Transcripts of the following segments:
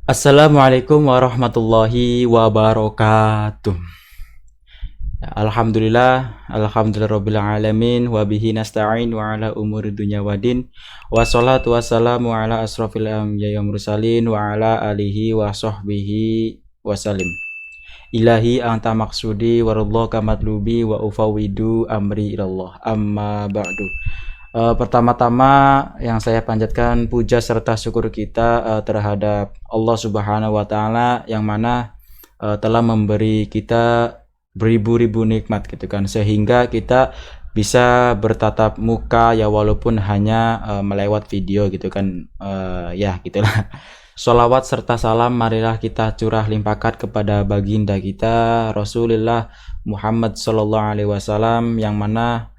Assalamualaikum warahmatullahi wabarakatuh. Ya, Alhamdulillah rabbil alamin wa bihi nasta'in wa ala umuri dunya wadin. Wassalatu wassalamu ala asrofil anbiya'i wal mursalin wa ala alihi wa sahbihi wasallim. Ilahi anta maksudi warallaka matlubi wa ufawidu amri ilallah. Amma ba'du. Pertama-tama yang saya panjatkan puja serta syukur kita terhadap Allah Subhanahu wa taala yang mana telah memberi kita beribu-ribu nikmat gitu kan, sehingga kita bisa bertatap muka ya walaupun hanya melewat video gitu kan. Ya gitulah. Sholawat serta salam marilah kita curah limpahkan kepada baginda kita Rasulullah Muhammad Sallallahu Alaihi Wasallam yang mana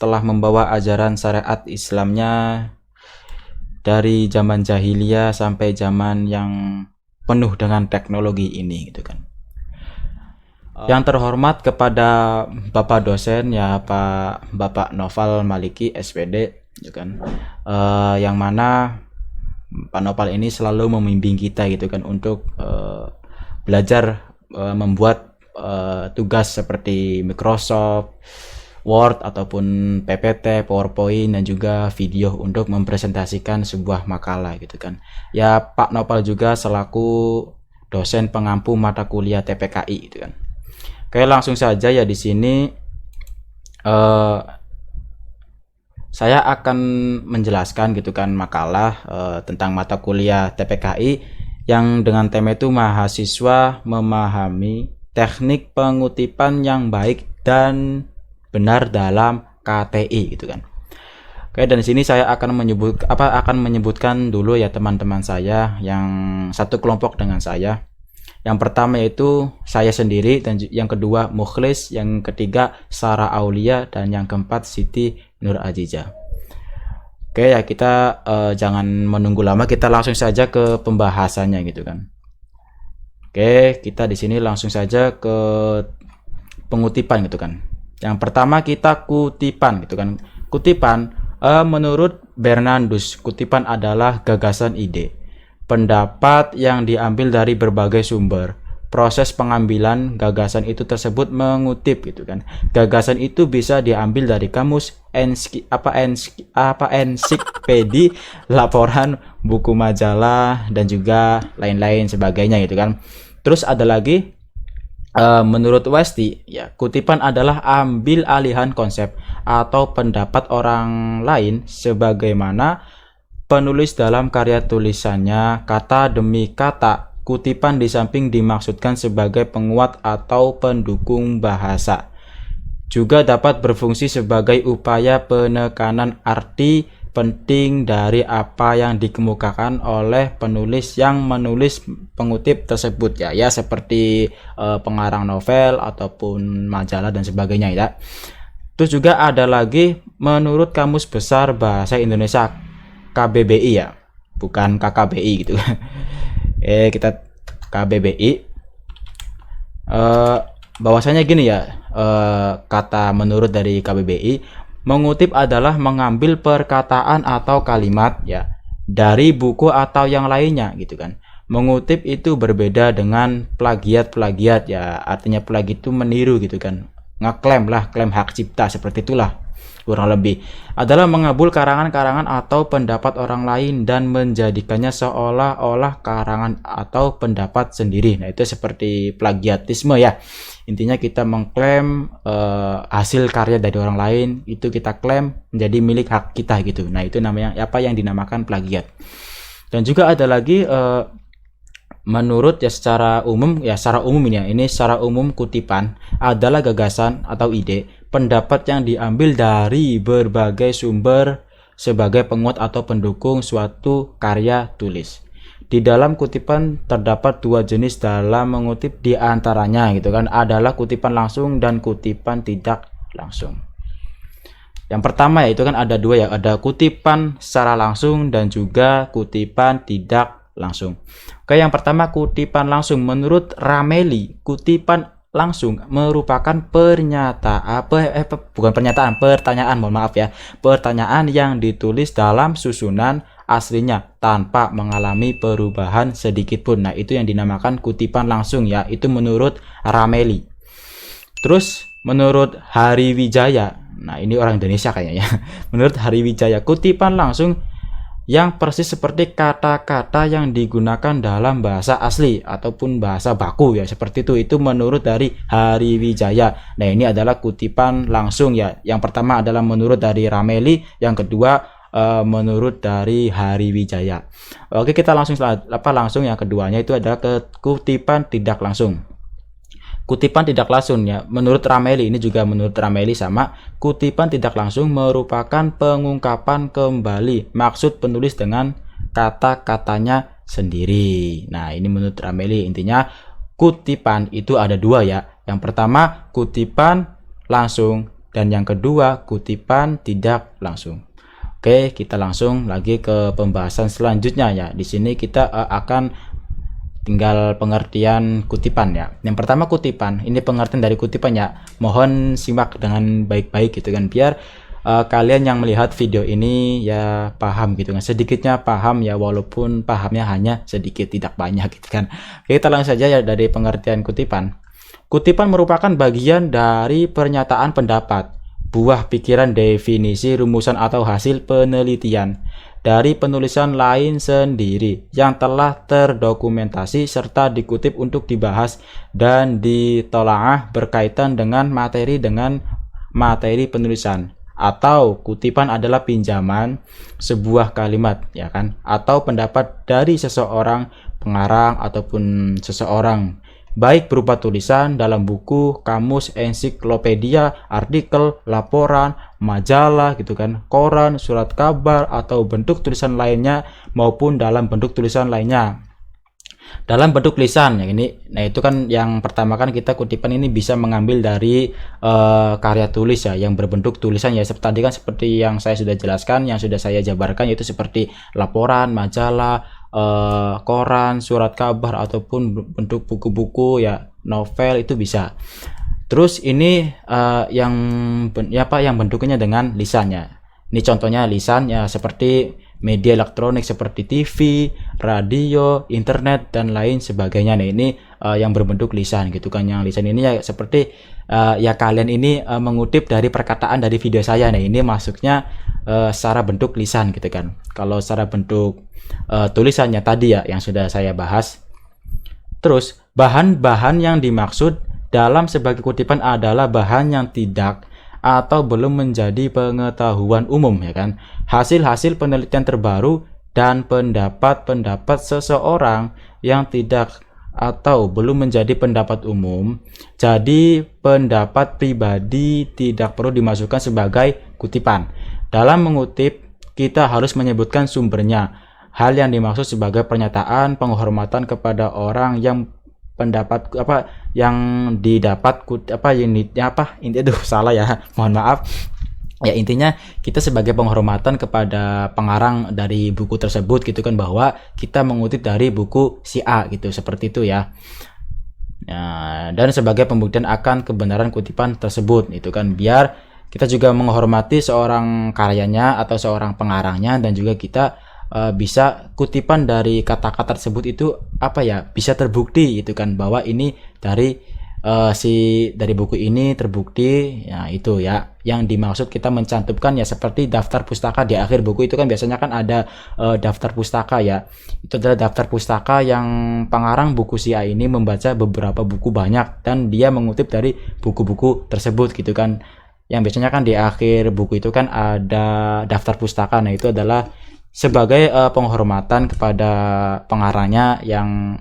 telah membawa ajaran syariat Islamnya dari zaman jahiliyah sampai zaman yang penuh dengan teknologi ini gitu kan. Yang terhormat kepada Bapak dosen ya Bapak Noval Maliki SPD gitu kan. Yang mana Pak Noval ini selalu membimbing kita gitu kan untuk belajar membuat tugas seperti Microsoft Word ataupun PPT, PowerPoint dan juga video untuk mempresentasikan sebuah makalah gitu kan. Ya Pak Nopal juga selaku dosen pengampu mata kuliah TPKI gitu kan. Oke, langsung saja ya di sini saya akan menjelaskan gitu kan makalah tentang mata kuliah TPKI yang dengan tema itu mahasiswa memahami teknik pengutipan yang baik dan benar dalam KTI gitu kan. Oke, dan di sini saya akan menyebutkan dulu ya teman-teman saya yang satu kelompok dengan saya. Yang pertama yaitu saya sendiri, dan yang kedua Mukhlis, yang ketiga Sarah Aulia, dan yang keempat Siti Nur Aziza. Oke ya, kita jangan menunggu lama, kita langsung saja ke pembahasannya gitu kan. Oke, kita di sini langsung saja ke pengutipan gitu kan. Yang pertama kita kutipan gitu kan. Kutipan menurut Bernardus, kutipan adalah gagasan ide, pendapat yang diambil dari berbagai sumber. Proses pengambilan gagasan itu tersebut mengutip gitu kan. Gagasan itu bisa diambil dari kamus, ensiklopedi, laporan, buku majalah dan juga lain-lain sebagainya gitu kan. Terus ada lagi menurut Westi, ya, kutipan adalah ambil alihan konsep atau pendapat orang lain sebagaimana penulis dalam karya tulisannya kata demi kata. Kutipan di samping dimaksudkan sebagai penguat atau pendukung bahasa, juga dapat berfungsi sebagai upaya penekanan arti penting dari apa yang dikemukakan oleh penulis yang menulis pengutip tersebut ya seperti pengarang novel ataupun majalah dan sebagainya ya. Terus juga ada lagi menurut Kamus Besar Bahasa Indonesia KBBI ya, bukan KKBI gitu. Kita KBBI bahwasanya gini ya, kata menurut dari KBBI, mengutip adalah mengambil perkataan atau kalimat ya dari buku atau yang lainnya gitu kan. Mengutip itu berbeda dengan plagiat ya, artinya plagiat itu meniru gitu kan, ngeklaim lah, klaim hak cipta, seperti itulah kurang lebih. Adalah mengabul karangan-karangan atau pendapat orang lain dan menjadikannya seolah-olah karangan atau pendapat sendiri. Nah itu seperti plagiatisme ya. Intinya kita mengklaim hasil karya dari orang lain, itu kita klaim menjadi milik hak kita gitu. Nah itu namanya apa yang dinamakan plagiat. Dan juga ada lagi menurut ya secara umum ini secara umum kutipan adalah gagasan atau ide, pendapat yang diambil dari berbagai sumber sebagai penguat atau pendukung suatu karya tulis. Di dalam kutipan terdapat dua jenis dalam mengutip, di antaranya gitu kan adalah kutipan langsung dan kutipan tidak langsung. Yang pertama ya itu kan ada dua ya, ada kutipan secara langsung dan juga kutipan tidak langsung. Oke, yang pertama kutipan langsung. Menurut Rameli, kutipan langsung merupakan pertanyaan yang ditulis dalam susunan aslinya tanpa mengalami perubahan sedikit pun. Nah, itu yang dinamakan kutipan langsung ya. Itu menurut Rameli. Terus menurut Hariwijaya, nah ini orang Indonesia kayaknya ya. Menurut Hariwijaya, kutipan langsung yang persis seperti kata-kata yang digunakan dalam bahasa asli ataupun bahasa baku ya, seperti itu menurut dari Hariwijaya. Nah, ini adalah kutipan langsung ya. Yang pertama adalah menurut dari Rameli, yang kedua menurut dari Hariwijaya. Oke, kita langsung yang keduanya itu adalah kutipan tidak langsung. Kutipan tidak langsung ya, menurut Rameli, ini juga menurut Rameli sama, kutipan tidak langsung merupakan pengungkapan kembali maksud penulis dengan kata-katanya sendiri. Nah, ini menurut Rameli, intinya kutipan itu ada dua ya. Yang pertama kutipan langsung dan yang kedua kutipan tidak langsung. Oke, kita langsung lagi ke pembahasan selanjutnya ya. Di sini kita akan tinggal pengertian kutipan ya. Yang pertama kutipan, ini pengertian dari kutipan ya. Mohon simak dengan baik-baik gitu kan, biar kalian yang melihat video ini ya paham gitu kan. Sedikitnya paham ya, walaupun pahamnya hanya sedikit, tidak banyak gitu kan. Oke, kita langsung saja ya dari pengertian kutipan. Kutipan merupakan bagian dari pernyataan pendapat, buah pikiran, definisi, rumusan atau hasil penelitian dari penulisan lain sendiri yang telah terdokumentasi serta dikutip untuk dibahas dan ditelaah berkaitan dengan materi penulisan. Atau kutipan adalah pinjaman sebuah kalimat ya kan, atau pendapat dari seseorang pengarang ataupun seseorang, baik berupa tulisan dalam buku, kamus, ensiklopedia, artikel, laporan, majalah gitu kan, koran, surat kabar, atau bentuk tulisan lainnya maupun dalam bentuk tulisan lainnya. Dalam bentuk lisan ya ini, nah itu kan yang pertama kan kita kutipan ini bisa mengambil dari karya tulis ya yang berbentuk tulisan ya, seperti tadi kan seperti yang saya sudah jelaskan, yang sudah saya jabarkan, yaitu seperti laporan, majalah, koran, surat kabar, ataupun bentuk buku-buku ya, novel, itu bisa. Terus ini yang bentuknya dengan lisannya. Ini contohnya lisan ya, seperti media elektronik seperti TV, radio, internet dan lain sebagainya. Nah, ini yang berbentuk lisan gitu kan. Yang lisan ini ya seperti ya kalian ini mengutip dari perkataan dari video saya. Nah, ini masuknya secara bentuk lisan gitu kan. Kalau secara bentuk tulisannya tadi ya yang sudah saya bahas. Terus bahan-bahan yang dimaksud dalam sebagai kutipan adalah bahan yang tidak atau belum menjadi pengetahuan umum ya kan, hasil-hasil penelitian terbaru dan pendapat-pendapat seseorang yang tidak atau belum menjadi pendapat umum. Jadi pendapat pribadi tidak perlu dimasukkan sebagai kutipan. Dalam mengutip kita harus menyebutkan sumbernya. Hal yang dimaksud sebagai pernyataan penghormatan kepada orang yang pendapat yang didapat salah ya, mohon maaf ya. Intinya kita sebagai penghormatan kepada pengarang dari buku tersebut gitu kan, bahwa kita mengutip dari buku si A gitu, seperti itu ya. Dan sebagai pembuktian akan kebenaran kutipan tersebut itu kan, biar kita juga menghormati seorang karyanya atau seorang pengarangnya, dan juga kita bisa kutipan dari kata-kata tersebut itu bisa terbukti gitu kan, bahwa ini dari dari buku ini terbukti ya. Itu ya yang dimaksud kita mencantumkan ya, seperti daftar pustaka di akhir buku itu kan biasanya kan ada daftar pustaka ya. Itu adalah daftar pustaka yang pengarang buku si A ini membaca beberapa buku banyak dan dia mengutip dari buku-buku tersebut gitu kan. Yang biasanya kan di akhir buku itu kan ada daftar pustaka. Nah, itu adalah sebagai penghormatan kepada pengarangnya, yang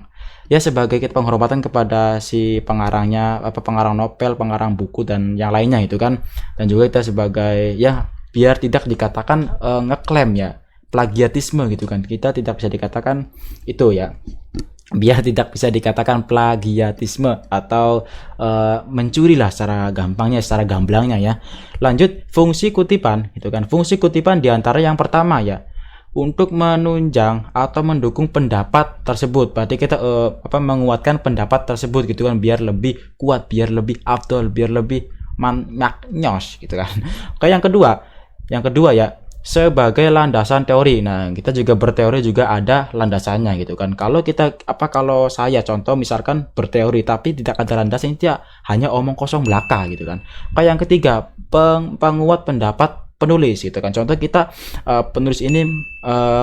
ya sebagai penghormatan kepada si pengarangnya, pengarang novel, pengarang buku dan yang lainnya itu kan. Dan juga kita sebagai ya biar tidak dikatakan ngeklaim ya plagiatisme gitu kan, kita tidak bisa dikatakan itu ya, biar tidak bisa dikatakan plagiatisme atau mencuri lah secara gampangnya, secara gamblangnya ya. Lanjut, fungsi kutipan itu kan. Fungsi kutipan diantara yang pertama ya, untuk menunjang atau mendukung pendapat tersebut. Berarti kita menguatkan pendapat tersebut gitu kan, biar lebih kuat, biar lebih afdol, biar lebih maknyos gitu kan. Oke, yang kedua ya, sebagai landasan teori. Nah, kita juga berteori juga ada landasannya gitu kan. Kalau saya contoh misalkan berteori tapi tidak ada landasan, itu ya hanya omong kosong belaka gitu kan. Kayak yang ketiga, penguat pendapat penulis gitu kan. Contoh kita penulis ini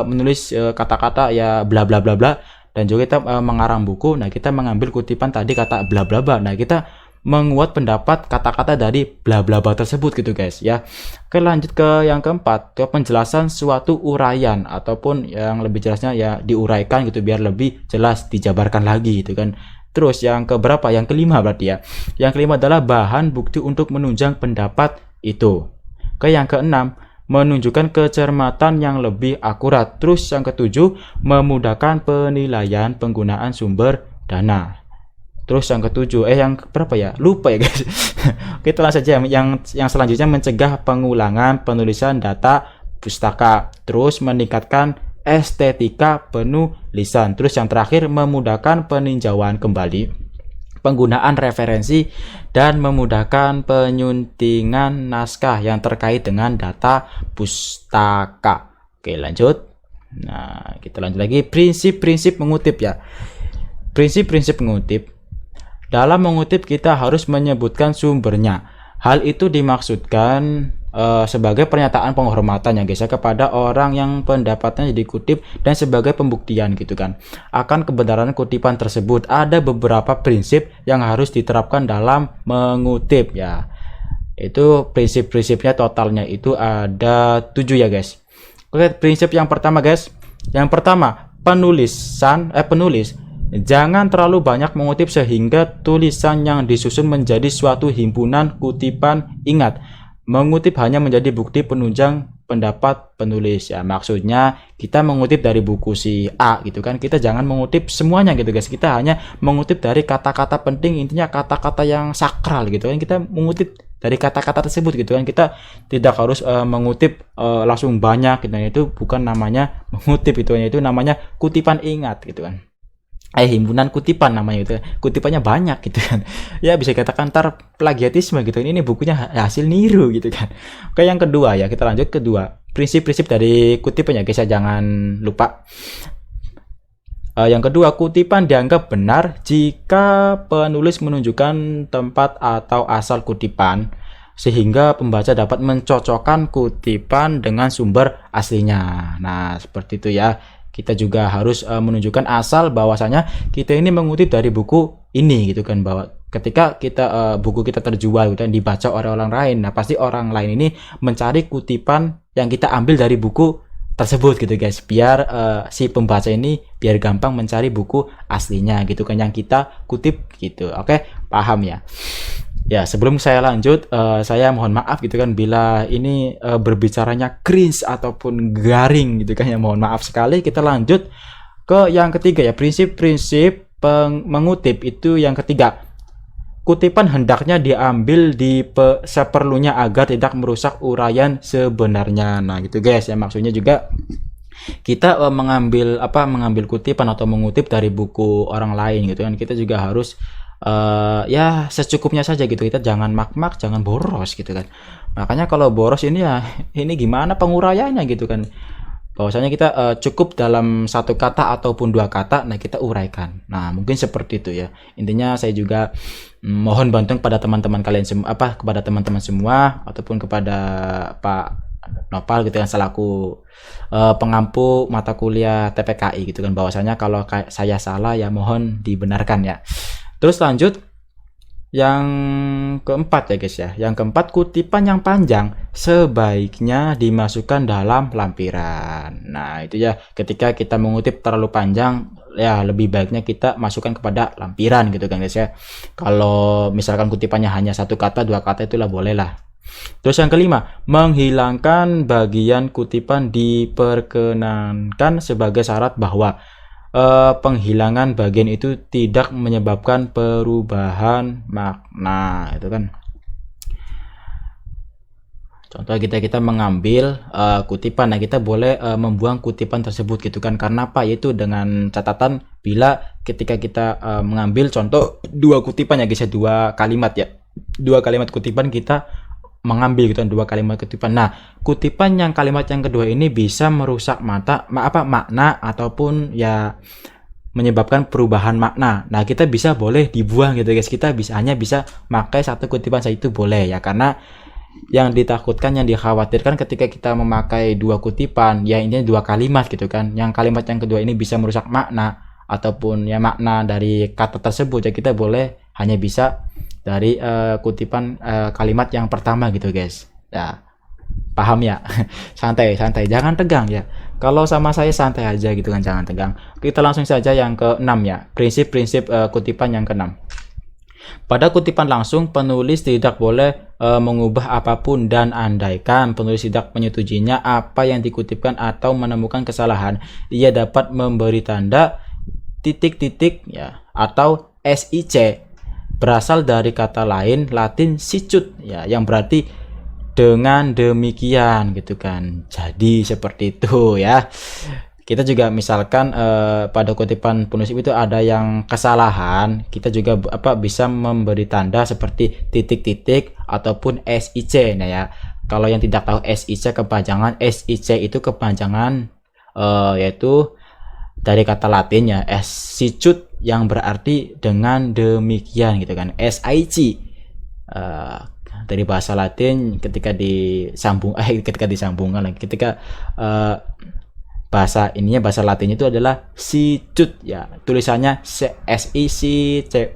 menulis kata-kata ya bla bla bla bla, dan juga kita mengarang buku. Nah, kita mengambil kutipan tadi kata bla bla bla. Nah, kita menguat pendapat kata-kata dari bla bla bla tersebut gitu guys ya. Oke, lanjut ke yang keempat, ke penjelasan suatu uraian, ataupun yang lebih jelasnya ya diuraikan gitu biar lebih jelas dijabarkan lagi gitu kan. Terus yang keberapa? Yang kelima berarti ya. Yang kelima adalah bahan bukti untuk menunjang pendapat itu. Oke, yang keenam, menunjukkan kecermatan yang lebih akurat. Terus yang ketujuh, memudahkan penilaian penggunaan sumber dana. Terus yang ketujuh, yang berapa ya? Lupa ya guys. Kita langsung saja yang selanjutnya, mencegah pengulangan penulisan data pustaka. Terus meningkatkan estetika penulisan. Terus yang terakhir, memudahkan peninjauan kembali, penggunaan referensi, dan memudahkan penyuntingan naskah yang terkait dengan data pustaka. Oke, lanjut. Nah, kita lanjut lagi, prinsip-prinsip mengutip ya. Prinsip-prinsip mengutip. Dalam mengutip kita harus menyebutkan sumbernya. Hal itu dimaksudkan sebagai pernyataan penghormatan ya guys ya, kepada orang yang pendapatnya dikutip, dan sebagai pembuktian gitu kan akan kebenaran kutipan tersebut. Ada beberapa prinsip yang harus diterapkan dalam mengutip ya. Itu prinsip-prinsipnya totalnya itu ada 7 ya guys. Oke, prinsip yang pertama guys. Yang pertama, penulis jangan terlalu banyak mengutip sehingga tulisan yang disusun menjadi suatu himpunan kutipan. Ingat, mengutip hanya menjadi bukti penunjang pendapat penulis ya. Maksudnya kita mengutip dari buku si A gitu kan, kita jangan mengutip semuanya gitu guys. Kita hanya mengutip dari kata-kata penting, intinya kata-kata yang sakral gitu kan. Kita mengutip dari kata-kata tersebut gitu kan. Kita tidak harus mengutip langsung banyak gitu. Itu bukan namanya mengutip, itu namanya kutipan. Ingat gitu kan. Himpunan kutipan namanya itu, kutipannya banyak gitu kan. Ya bisa katakan ntar plagiatisme gitu. Ini bukunya hasil niru gitu kan. Oke, yang kedua ya, kita lanjut kedua. Prinsip-prinsip dari kutipan ya guys ya, jangan lupa. Yang kedua, kutipan dianggap benar jika penulis menunjukkan tempat atau asal kutipan, sehingga pembaca dapat mencocokkan kutipan dengan sumber aslinya. Nah, seperti itu ya. Kita juga harus menunjukkan asal bahwasanya kita ini mengutip dari buku ini gitu kan, bahwa ketika kita buku kita terjual gitu, dan dibaca oleh orang lain, nah pasti orang lain ini mencari kutipan yang kita ambil dari buku tersebut gitu guys, biar si pembaca ini biar gampang mencari buku aslinya gitu kan yang kita kutip gitu. Oke, paham ya? Ya, sebelum saya lanjut, saya mohon maaf gitu kan bila ini berbicaranya cringe ataupun garing gitu kan ya, mohon maaf sekali. Kita lanjut ke yang ketiga ya, prinsip-prinsip mengutip itu yang ketiga. Kutipan hendaknya diambil seperlunya agar tidak merusak uraian sebenarnya. Nah, gitu guys ya, maksudnya juga kita mengambil kutipan atau mengutip dari buku orang lain gitu kan, kita juga harus ya secukupnya saja gitu. Kita jangan mak-mak, jangan boros gitu kan. Makanya kalau boros ini ya, ini gimana penguraiannya gitu kan. Bahwasanya kita cukup dalam satu kata ataupun dua kata, nah kita uraikan. Nah, mungkin seperti itu ya. Intinya saya juga mohon bantuan kepada teman-teman kalian semua, kepada teman-teman semua, ataupun kepada Pak Nopal gitu kan, selaku pengampu mata kuliah TPKI gitu kan, bahwasanya kalau saya salah ya mohon dibenarkan ya. Terus lanjut yang keempat ya guys ya. Yang keempat, kutipan yang panjang sebaiknya dimasukkan dalam lampiran. Nah, itu ya, ketika kita mengutip terlalu panjang ya lebih baiknya kita masukkan kepada lampiran gitu kan guys ya. Kalau misalkan kutipannya hanya satu kata, dua kata, itulah boleh lah. Terus yang kelima, menghilangkan bagian kutipan diperkenankan sebagai syarat bahwa penghilangan bagian itu tidak menyebabkan perubahan makna itu kan. Contoh kita mengambil kutipan, nah kita boleh membuang kutipan tersebut gitu kan. Karena apa? Yaitu dengan catatan bila ketika kita mengambil contoh dua kutipan ya guys ya, dua kalimat kutipan kita mengambil gitu kan dua kalimat kutipan. Nah, kutipan yang kalimat yang kedua ini bisa merusak makna ataupun ya menyebabkan perubahan makna. Nah, kita bisa boleh dibuang gitu guys. Kita hanya bisa pakai satu kutipan saja itu boleh ya, karena yang ditakutkan, yang dikhawatirkan ketika kita memakai dua kutipan, ya intinya dua kalimat gitu kan. Yang kalimat yang kedua ini bisa merusak makna ataupun ya makna dari kata tersebut, ya kita boleh hanya bisa dari kutipan kalimat yang pertama gitu guys. Ya, paham ya? Santai, jangan tegang ya. Kalau sama saya santai aja gitu kan, jangan tegang. Kita langsung saja yang ke-6 ya. Prinsip-prinsip kutipan yang ke-6. Pada kutipan langsung, penulis tidak boleh mengubah apapun, dan andaikan penulis tidak menyetujuinya apa yang dikutipkan atau menemukan kesalahan, ia dapat memberi tanda titik-titik ya atau SIC berasal dari kata lain Latin sicut ya, yang berarti dengan demikian gitu kan. Jadi seperti itu ya. Kita juga misalkan pada kutipan penulis itu ada yang kesalahan, kita juga bisa memberi tanda seperti titik-titik ataupun SIC. Nah ya, kalau yang tidak tahu SIC kepanjangan, SIC itu kepanjangan yaitu dari kata Latin ya, sicut, yang berarti dengan demikian gitu kan. SIC dari bahasa Latin ketika disambungkan lagi, ketika bahasa Latinnya itu adalah sicut ya, tulisannya SICCUT,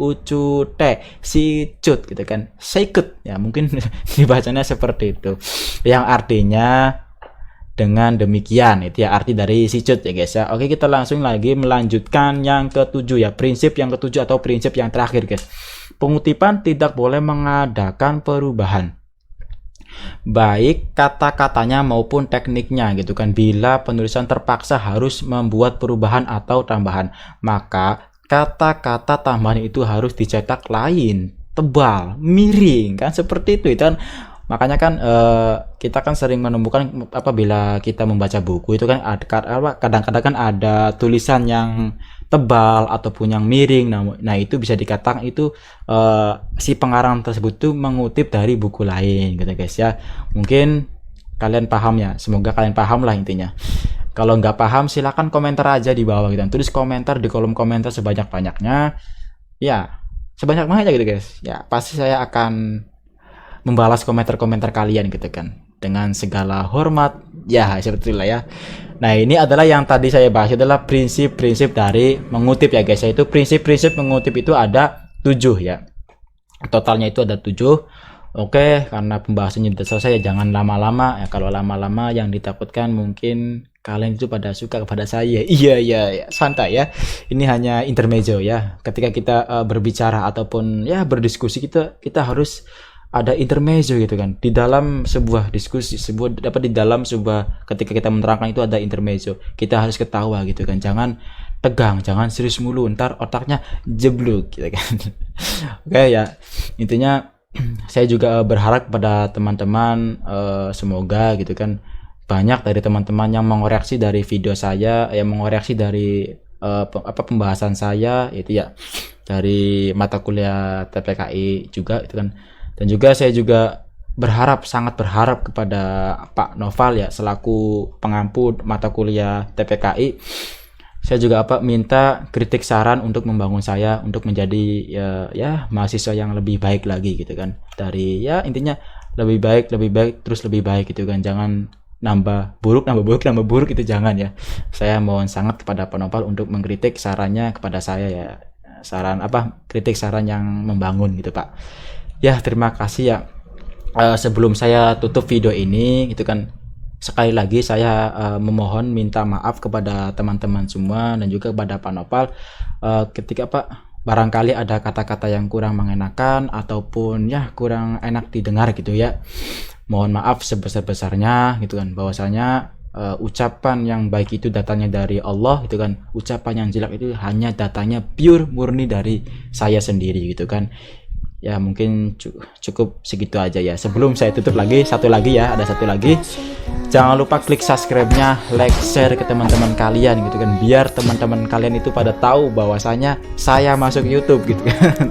sicut gitu kan, sicut ya, mungkin dibacanya seperti itu, yang artinya dengan demikian. Itu ya arti dari sicut ya guys ya. Oke, kita langsung lagi melanjutkan yang ke-7 ya, prinsip yang ke-7 atau prinsip yang terakhir guys. Pengutipan tidak boleh mengadakan perubahan, baik kata-katanya maupun tekniknya gitu kan. Bila penulisan terpaksa harus membuat perubahan atau tambahan, maka kata-kata tambahan itu harus dicetak lain, tebal, miring kan, seperti itu kan. Makanya kan kita kan sering menemukan apabila kita membaca buku itu kan kadang-kadang kan ada tulisan yang tebal ataupun yang miring. Nah itu bisa dikatakan itu si pengarang tersebut tuh mengutip dari buku lain gitu guys ya. Mungkin kalian paham ya, semoga kalian paham lah intinya. Kalau nggak paham silahkan komentar aja di bawah gitu, tulis komentar di kolom komentar sebanyak-banyaknya ya, sebanyak-banyaknya gitu guys ya. Pasti saya akan membalas komentar-komentar kalian gitu kan, dengan segala hormat ya, seperti itulah ya. Nah ini adalah yang tadi saya bahas, adalah prinsip-prinsip dari mengutip ya guys, yaitu prinsip-prinsip mengutip itu ada 7 ya, totalnya itu ada 7. Oke, karena pembahasannya sudah selesai ya, jangan lama-lama ya. Kalau lama-lama yang ditakutkan mungkin kalian itu pada suka kepada saya. Iya, santai ya, ini hanya intermezzo ya. Ketika kita berbicara ataupun ya berdiskusi, kita harus ada intermezzo gitu kan, di dalam sebuah diskusi, di dalam sebuah, ketika kita menerangkan itu ada intermezzo, kita harus ketawa gitu kan, jangan tegang, jangan serius mulu, ntar otaknya jeblok gitu kan. Oke ya, intinya saya juga berharap pada teman-teman semoga gitu kan, banyak dari teman-teman yang mengoreksi dari video saya, yang mengoreksi dari pembahasan saya itu ya, dari mata kuliah TPKI juga itu kan. Dan juga saya juga sangat berharap kepada Pak Noval ya, selaku pengampu mata kuliah TPKI. Saya juga minta kritik saran untuk membangun saya untuk menjadi ya mahasiswa yang lebih baik lagi gitu kan. Dari ya intinya lebih baik terus lebih baik gitu kan. Jangan nambah buruk itu jangan ya. Saya mohon sangat kepada Pak Noval untuk mengkritik sarannya kepada saya ya. Kritik saran yang membangun gitu Pak. Ya, terima kasih ya. Sebelum saya tutup video ini gitu kan, sekali lagi saya memohon minta maaf kepada teman-teman semua dan juga kepada Pak Noval ketika barangkali ada kata-kata yang kurang mengenakan ataupun ya kurang enak didengar gitu ya. Mohon maaf sebesar-besarnya gitu kan, bahwasanya ucapan yang baik itu datangnya dari Allah gitu kan, ucapan yang jelek itu hanya datangnya pure murni dari saya sendiri gitu kan. Ya mungkin cukup segitu aja ya. Sebelum saya tutup lagi, ada satu lagi, jangan lupa klik subscribe-nya, like, share ke teman-teman kalian gitu kan, biar teman-teman kalian itu pada tahu bahwasanya saya masuk YouTube gitu kan.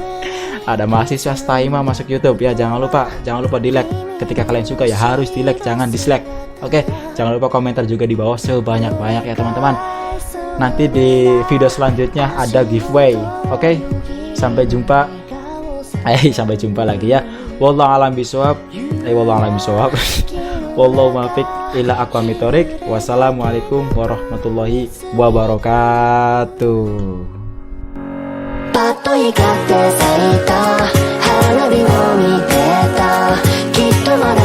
Ada mahasiswa Staima masuk YouTube ya, jangan lupa di like. Ketika kalian suka ya harus di like, jangan dislike. Oke, jangan lupa komentar juga di bawah sebanyak-banyak ya teman-teman. Nanti di video selanjutnya ada giveaway. Oke, sampai jumpa. Sampai jumpa lagi ya. Wallahu a'lam bishawab. Wallahu muwaffiq ila aqwamit thoriq. Wassalamualaikum warahmatullahi wabarakatuh. パッと光って咲いた花火を見てたきっとまだ